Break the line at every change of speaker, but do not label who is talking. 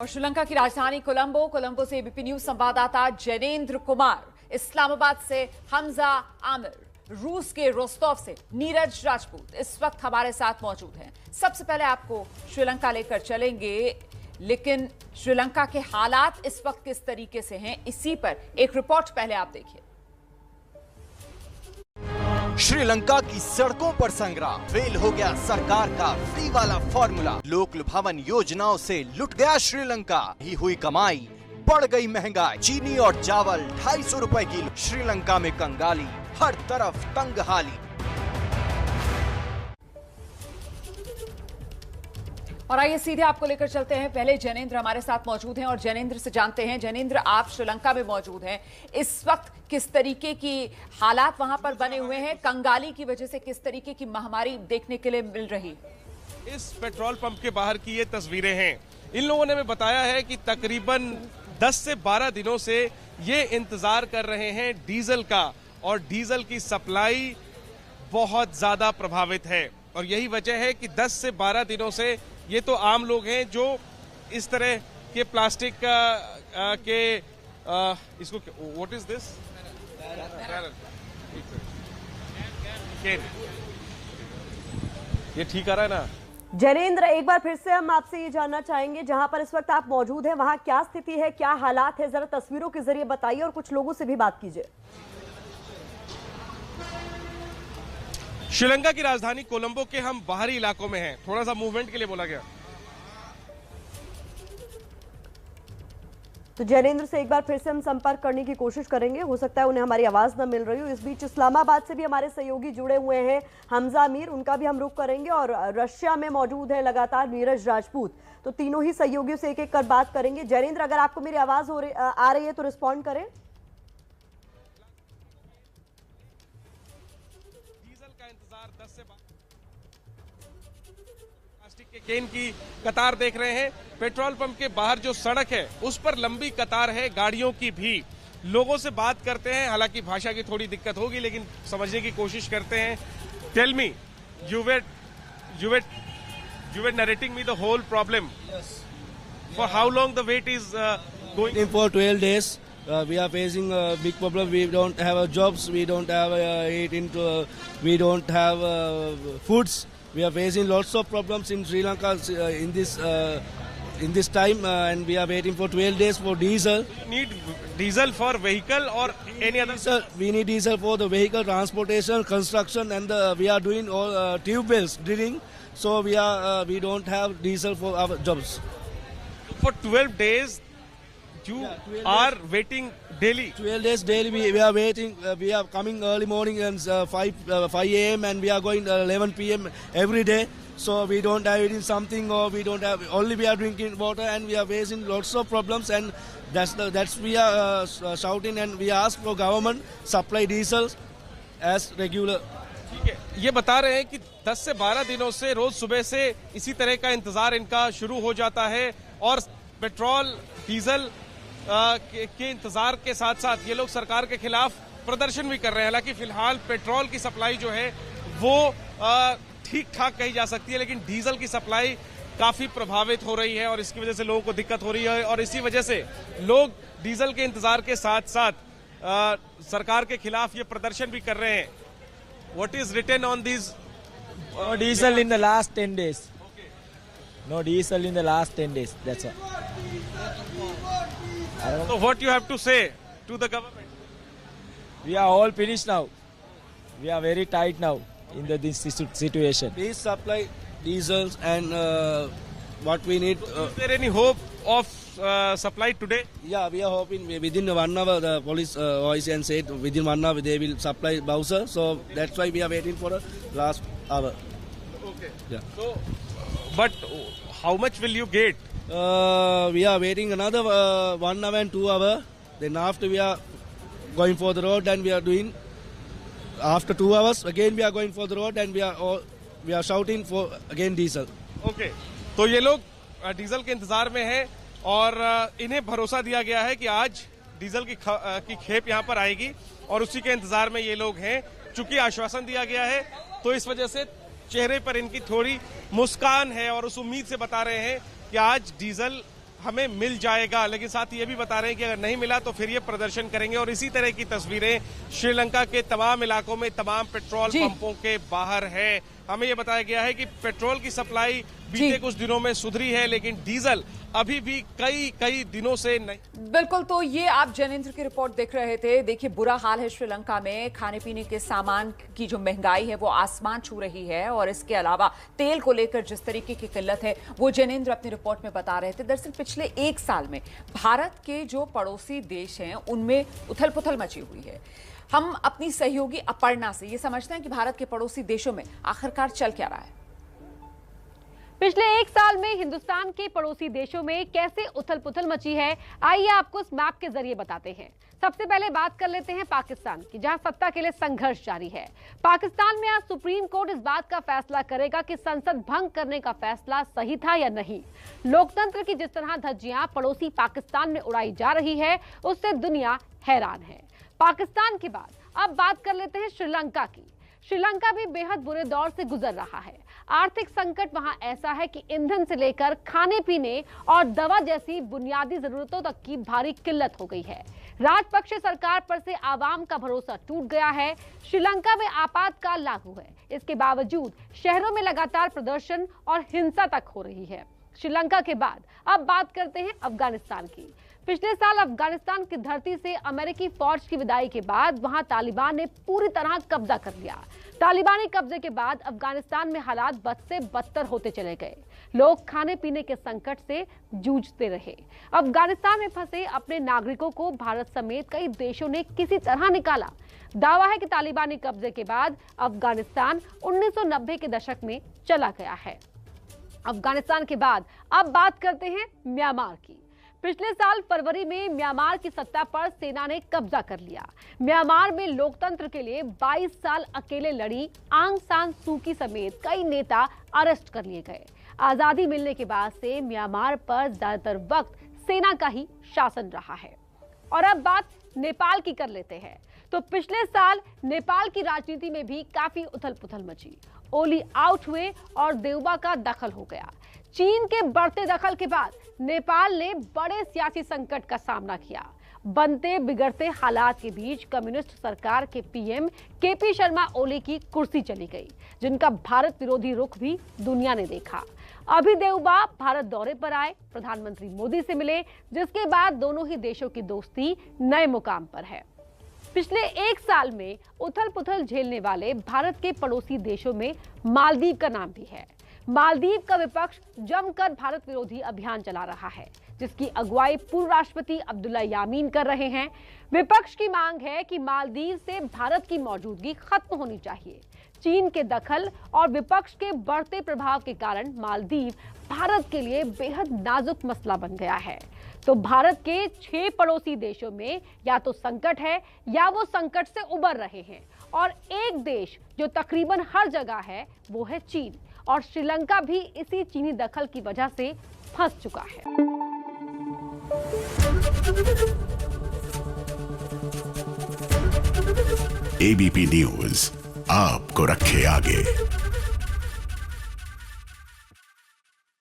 और श्रीलंका की राजधानी कोलंबो से एबीपी न्यूज संवाददाता जैनेंद्र कुमार, इस्लामाबाद से हमजा आमिर, रूस के रोस्तोव से नीरज राजपूत इस वक्त हमारे साथ मौजूद हैं। सबसे पहले आपको श्रीलंका लेकर चलेंगे, लेकिन श्रीलंका के हालात इस वक्त किस तरीके से हैं, इसी पर एक रिपोर्ट पहले आप देखिए।
श्रीलंका की सड़कों पर संग्राम, फेल हो गया सरकार का फ्री वाला फॉर्मूला, लोक लुभावन योजनाओं से लुट गया श्रीलंका, ही हुई कमाई, बढ़ गई महंगाई, चीनी और चावल 250 रुपए किलो, श्रीलंका में कंगाली, हर तरफ तंगहाली।
और आइए सीधे आपको लेकर चलते हैं। पहले जैनेंद्र हमारे साथ मौजूद हैं और जैनेंद्र से जानते हैं। जैनेंद्र, आप श्रीलंका में मौजूद हैं, इस वक्त किस तरीके की हालात वहां पर बने हुए हैं? कंगाली की वजह से किस तरीके की महामारी देखने के लिए मिल रही?
इस पेट्रोल पंप के बाहर की ये तस्वीरें हैं। इन लोगों ने हमें बताया है कि तकरीबन 10 से 12 दिनों से ये इंतजार कर रहे हैं डीजल का, और डीजल की सप्लाई बहुत ज्यादा प्रभावित है। और यही वजह है कि 10 से 12 दिनों से ये तो आम लोग हैं जो इस तरह के प्लास्टिक के इसको व्हाट इज दिस ये ठीक आ रहा है ना?
जैनेंद्र, एक बार फिर से हम आपसे ये जानना चाहेंगे, जहां पर इस वक्त आप मौजूद हैं वहां क्या स्थिति है, क्या हालात है, जरा तस्वीरों के जरिए बताइए और कुछ लोगों से भी बात कीजिए।
श्रीलंका की राजधानी कोलंबो के हम बाहरी इलाकों में हैं। थोड़ा सा मूवमेंट के लिए बोला गया।
तो जैनेंद्र से एक बार फिर से हम संपर्क करने की कोशिश करेंगे, हो सकता है उन्हें हमारी आवाज न मिल रही हो। इस बीच इस्लामाबाद से भी हमारे सहयोगी जुड़े हुए हैं, हमजा आमिर, उनका भी हम रुख करेंगे। और रशिया में मौजूद है लगातार नीरज राजपूत। तो तीनों ही सहयोगियों से एक एक कर बात करेंगे। जैनेंद्र, अगर आपको मेरी आवाज आ रही है तो रिस्पॉन्ड करें।
प्लास्टिक के केन की कतार देख रहे हैं। पेट्रोल पंप के बाहर जो सड़क है उस पर लंबी कतार है, गाड़ियों की भी। लोगों से बात करते हैं, हालांकि भाषा की थोड़ी दिक्कत होगी लेकिन समझने की कोशिश करते हैं। Tell me, you were narrating me the whole problem.
Yes.
For how long the wait is going?
For 12 days. We are facing a big problem. We don't have jobs. We don't have we don't have foods. We are facing lots of problems in Sri Lanka in this time, and we are waiting for 12 days for diesel.
You need diesel for vehicle or any other?
Diesel, we need diesel for the vehicle transportation, construction, and we are doing all tube wells drilling. So we don't have diesel for our jobs.
For 12 days. You are waiting daily.
12 days daily. We are waiting. We are coming early morning and 5 a.m. and we are going 11 p.m. every day. So we don't have eating something, or we don't have, only we are drinking water, and we are facing lots of problems. And that's we are shouting, and we ask for government supply diesel as regular.
ठीक है, ये बता रहे हैं कि 10 से 12 दिनों से रोज सुबह से इसी तरह का इंतजार इनका शुरू हो जाता है, और पेट्रोल डीजल के इंतजार के साथ साथ ये लोग सरकार के खिलाफ प्रदर्शन भी कर रहे हैं। हालांकि फिलहाल पेट्रोल की सप्लाई जो है वो ठीक ठाक कही जा सकती है, लेकिन डीजल की सप्लाई काफी प्रभावित हो रही है और इसकी वजह से लोगों को दिक्कत हो रही है। और इसी वजह से लोग डीजल के इंतजार के साथ साथ सरकार के खिलाफ ये प्रदर्शन भी कर रहे हैं। What is written on this?
Diesel in the last 10 days. No diesel in the last 10 days. That's all.
So what you have to say to the government?
We are all finished now. We are very tight now in this situation.
Please supply diesels and what we need.
Is there any hope of supply today?
Yeah, we are hoping within 1 hour. The police OICN said within 1 hour they will supply Bowser. So that's why we are waiting for the last hour.
Okay.
Yeah.
So, but how much will you get?
We are waiting another 1 hour and 2 hours. Then after we are going for the road, and we are doing after 2 hours again we are going for the road, and we are shouting for again diesel.
Okay. तो ये लोग diesel के इंतजार में हैं और इन्हें भरोसा दिया गया है कि आज डीजल की खेप यहाँ पर आएगी, और उसी के इंतजार में ये लोग हैं। चूंकि आश्वासन दिया गया है तो इस वजह से चेहरे पर इनकी थोड़ी मुस्कान है और उस उम्मीद से बता रहे हैं कि आज डीजल हमें मिल जाएगा, लेकिन साथ ही ये भी बता रहे हैं कि अगर नहीं मिला तो फिर ये प्रदर्शन करेंगे। और इसी तरह की तस्वीरें श्रीलंका के तमाम इलाकों में तमाम पेट्रोल पंपों के बाहर है। हमें ये बताया गया है कि पेट्रोल की सप्लाई बीते कुछ दिनों में सुधरी है, लेकिन डीजल अभी भी कई दिनों से नहीं।
बिल्कुल, तो ये आप जैनेंद्र की रिपोर्ट देख रहे थे। देखिए, बुरा हाल है श्रीलंका में। खाने पीने के सामान की जो महंगाई है वो आसमान छू रही है, और इसके अलावा तेल को लेकर जिस तरीके की किल्लत है वो जैनेंद्र अपनी रिपोर्ट में बता रहे थे। दरअसल पिछले एक साल में भारत के जो पड़ोसी देश हैं उनमें उथल पुथल मची हुई है। हम अपनी सहयोगी अपर्णा से ये समझते हैं कि भारत के पड़ोसी देशों में आखिरकार चल क्या रहा है।
पिछले एक साल में हिंदुस्तान के पड़ोसी देशों में कैसे उथल पुथल मची है, आइए आपको इस मैप के जरिए बताते हैं। सबसे पहले बात कर लेते हैं पाकिस्तान की, जहां सत्ता के लिए संघर्ष जारी है। पाकिस्तान में आज सुप्रीम कोर्ट इस बात का फैसला करेगा कि संसद भंग करने का फैसला सही था या नहीं। लोकतंत्र की जिस तरह धज्जियां पड़ोसी पाकिस्तान में उड़ाई जा रही है, उससे दुनिया हैरान है। पाकिस्तान के बाद अब बात कर लेते हैं श्रीलंका की। श्रीलंका भी बेहद बुरे दौर से गुजर रहा है। आर्थिक संकट वहां ऐसा है कि ईंधन से लेकर खाने पीने और दवा जैसी बुनियादी जरूरतों तक की भारी किल्लत हो गई है। राजपक्षे सरकार पर से आवाम का भरोसा टूट गया है। श्रीलंका में आपातकाल लागू है, इसके बावजूद शहरों में लगातार प्रदर्शन और हिंसा तक हो रही है। श्रीलंका के बाद अब बात करते हैं अफगानिस्तान की। पिछले साल अफगानिस्तान की धरती से अमेरिकी फौज की विदाई के बाद वहां तालिबान ने पूरी तरह कब्जा कर लिया। तालिबानी कब्जे के बाद अफगानिस्तान में हालात बद से बदतर होते चले गए। लोग खाने पीने के संकट से जूझते रहे। अफगानिस्तान में फंसे अपने नागरिकों को भारत समेत कई देशों ने किसी तरह निकाला। दावा है कि तालिबानी कब्जे के बाद अफगानिस्तान 1990 के दशक में चला गया है। अफगानिस्तान के बाद अब बात करते हैं म्यांमार की। पिछले साल फरवरी में म्यांमार की सत्ता पर सेना ने कब्जा कर लिया। म्यांमार में लोकतंत्र के लिए 22 साल अकेले लड़ी आंग सान सू की समेत कई नेता अरेस्ट कर लिए गए। आजादी मिलने के बाद से म्यांमार पर ज्यादातर वक्त सेना का ही शासन रहा है। और अब बात नेपाल की कर लेते हैं। तो पिछले साल नेपाल की राजनीति में भी काफी उथल पुथल मची। ओली आउट हुए और देउबा का दखल हो गया। चीन के बढ़ते दखल के बाद नेपाल ने बड़े सियासी संकट का सामना किया। बनते बिगड़ते हालात के बीच कम्युनिस्ट सरकार के पीएम केपी शर्मा ओली की कुर्सी चली गई, जिनका भारत विरोधी रुख भी दुनिया ने देखा। अभी देउबा भारत दौरे पर आए, प्रधानमंत्री मोदी से मिले, जिसके बाद दोनों ही देशों की दोस्ती नए मुकाम पर है। पिछले एक साल में उथल पुथल झेलने वाले भारत के पड़ोसी देशों में मालदीव का नाम भी है। मालदीव का विपक्ष जमकर भारत विरोधी अभियान चला रहा है, जिसकी अगुवाई पूर्व राष्ट्रपति अब्दुल्ला यामीन कर रहे हैं। विपक्ष की मांग है कि मालदीव से भारत की मौजूदगी खत्म होनी चाहिए। चीन के दखल और विपक्ष के बढ़ते प्रभाव के कारण मालदीव भारत के लिए बेहद नाजुक मसला बन गया है। तो भारत के 6 पड़ोसी देशों में या तो संकट है या वो संकट से उबर रहे हैं, और एक देश जो तकरीबन हर जगह है वो है चीन, और श्रीलंका भी इसी चीनी दखल की वजह से फंस चुका है।
एबीपी न्यूज आपको रखे आगे।